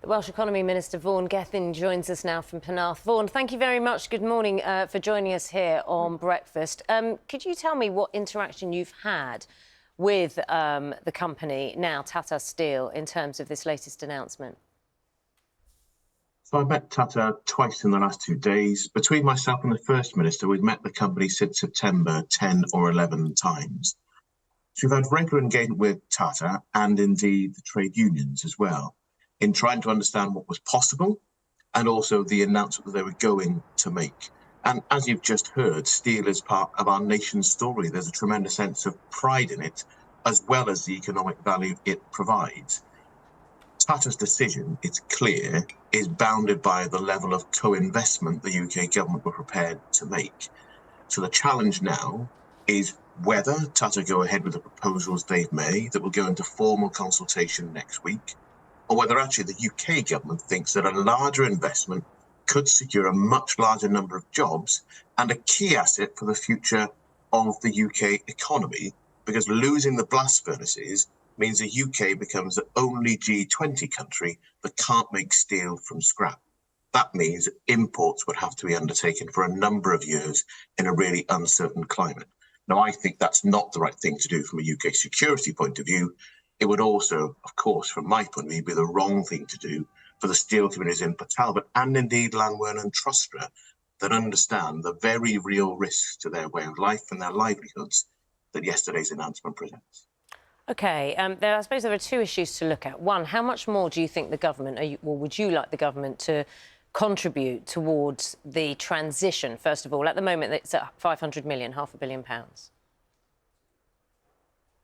Welsh Economy Minister Vaughan Gething joins us now from Penarth. Vaughan, thank you very much. Good morning for joining us here on Breakfast. Could you tell me what interaction you've had with the company, now Tata Steel, in terms of this latest announcement? So I've met Tata twice in the last 2 days. Between myself and the First Minister, we've met the company since September 10 or 11 times. So we've had regular engagement with Tata and indeed the trade unions as well, in trying to understand what was possible and also the announcement that they were going to make. And as you've just heard, steel is part of our nation's story. There's a tremendous sense of pride in it, as well as the economic value it provides. Tata's decision, it's clear, is bounded by the level of co-investment the UK government were prepared to make. So the challenge now is whether Tata go ahead with the proposals they've made that will go into formal consultation next week, or whether actually the UK government thinks that a larger investment could secure a much larger number of jobs and a key asset for the future of the UK economy, because losing the blast furnaces means the UK becomes the only G20 country that can't make steel from scrap. That means that imports would have to be undertaken for a number of years in a really uncertain climate. Now, I think that's not the right thing to do from a UK security point of view. It would also, of course, from my point of view, be the wrong thing to do for the steel communities in Port Talbot and indeed Llanwern and Trustra that understand the very real risks to their way of life and their livelihoods that yesterday's announcement presents. OK, I suppose there are two issues to look at. One, how much more do you think the government, or would you like the government to contribute towards the transition? First of all, at the moment, it's at 500 million, £500 million.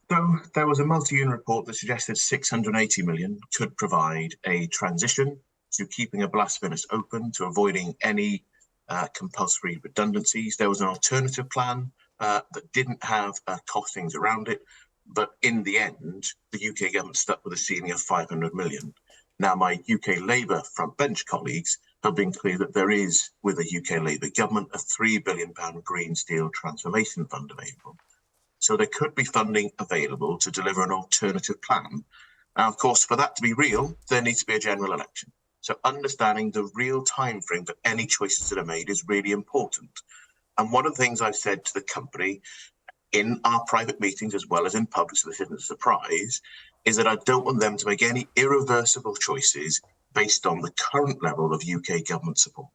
So there was a multi-union report that suggested 680 million could provide a transition to keeping a blast furnace open, to avoiding any compulsory redundancies. There was an alternative plan that didn't have costings around it. But in the end, the UK government stuck with a ceiling of 500 million. Now, my UK Labour front bench colleagues have been clear that there is, with the UK Labour government, a £3 billion green steel transformation fund available. So there could be funding available to deliver an alternative plan. Now, of course, for that to be real, there needs to be a general election. So understanding the real time frame for any choices that are made is really important. And one of the things I've said to the company in our private meetings as well as in public, so this isn't a surprise, is that I don't want them to make any irreversible choices based on the current level of UK government support.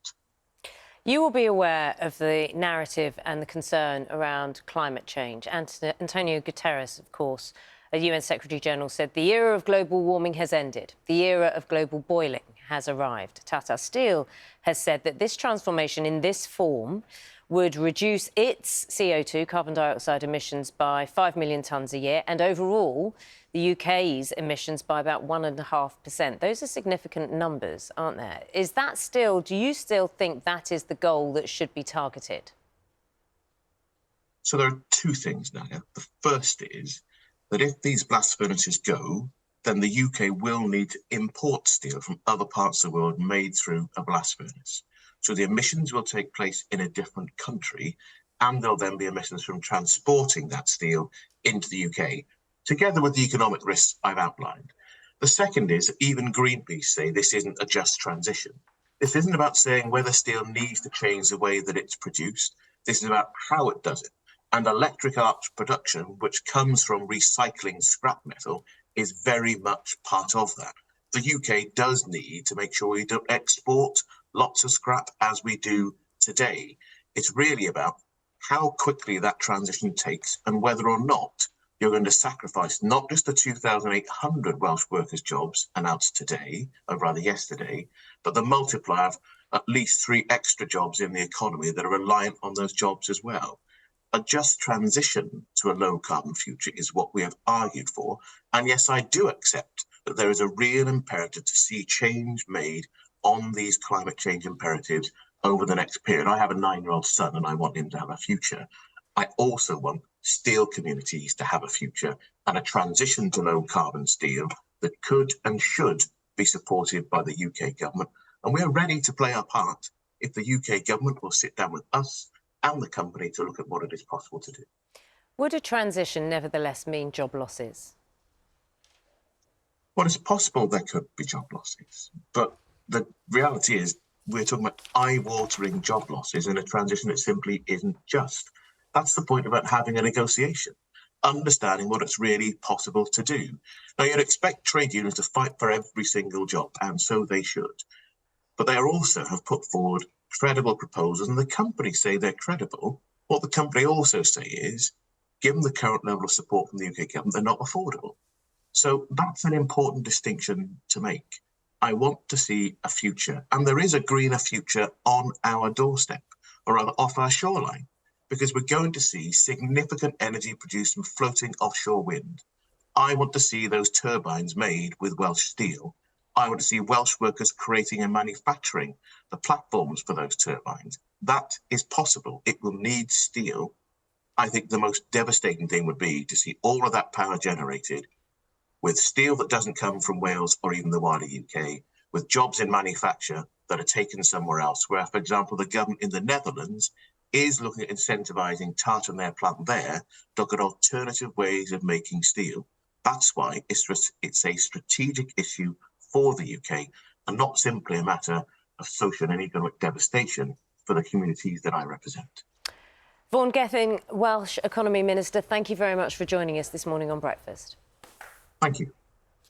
You will be aware of the narrative and the concern around climate change. Antonio Guterres, of course, the UN Secretary-General, said the era of global warming has ended. The era of global boiling has arrived. Tata Steel has said that this transformation in this form would reduce its CO2, carbon dioxide emissions, by 5 million tonnes a year, and overall, the UK's emissions by about 1.5%. Those are significant numbers, aren't there? Is that still, do you still think that is the goal that should be targeted? So there are two things, Nadia. The first is that if these blast furnaces go, then the UK will need to import steel from other parts of the world made through a blast furnace. So the emissions will take place in a different country, and there'll then be emissions from transporting that steel into the UK, together with the economic risks I've outlined. The second is that even Greenpeace say this isn't a just transition. This isn't about saying whether steel needs to change the way that it's produced. This is about how it does it. And electric arc production, which comes from recycling scrap metal, is very much part of that. The UK does need to make sure we don't export lots of scrap as we do today. It's really about how quickly that transition takes and whether or not you're going to sacrifice not just the 2,800 Welsh workers' jobs announced today, or rather yesterday, but the multiplier of at least 3 extra jobs in the economy that are reliant on those jobs as well. A just transition to a low-carbon future is what we have argued for. And yes, I do accept that there is a real imperative to see change made on these climate change imperatives over the next period. I have a 9-year-old son and I want him to have a future. I also want steel communities to have a future and a transition to low carbon steel that could and should be supported by the UK government. And we are ready to play our part if the UK government will sit down with us and the company to look at what it is possible to do. Would a transition nevertheless mean job losses? Well, it's possible there could be job losses, but the reality is we're talking about eye-watering job losses in a transition that simply isn't just. That's the point about having a negotiation, understanding what it's really possible to do. Now, you'd expect trade unions to fight for every single job, and so they should. But they also have put forward credible proposals, and the companies say they're credible. What the company also say is, given the current level of support from the UK government, they're not affordable. So that's an important distinction to make. I want to see a future, and there is a greener future on our doorstep, or rather off our shoreline, because we're going to see significant energy produced from floating offshore wind. I want to see those turbines made with Welsh steel. I want to see Welsh workers creating and manufacturing the platforms for those turbines. That is possible. It will need steel. I think the most devastating thing would be to see all of that power generated with steel that doesn't come from Wales or even the wider UK, with jobs in manufacture that are taken somewhere else, where, for example, the government in the Netherlands is looking at incentivising Tata and their plant there to look at alternative ways of making steel. That's why it's a strategic issue for the UK and not simply a matter of social and economic devastation for the communities that I represent. Vaughan Gething, Welsh Economy Minister, thank you very much for joining us this morning on Breakfast. Thank you.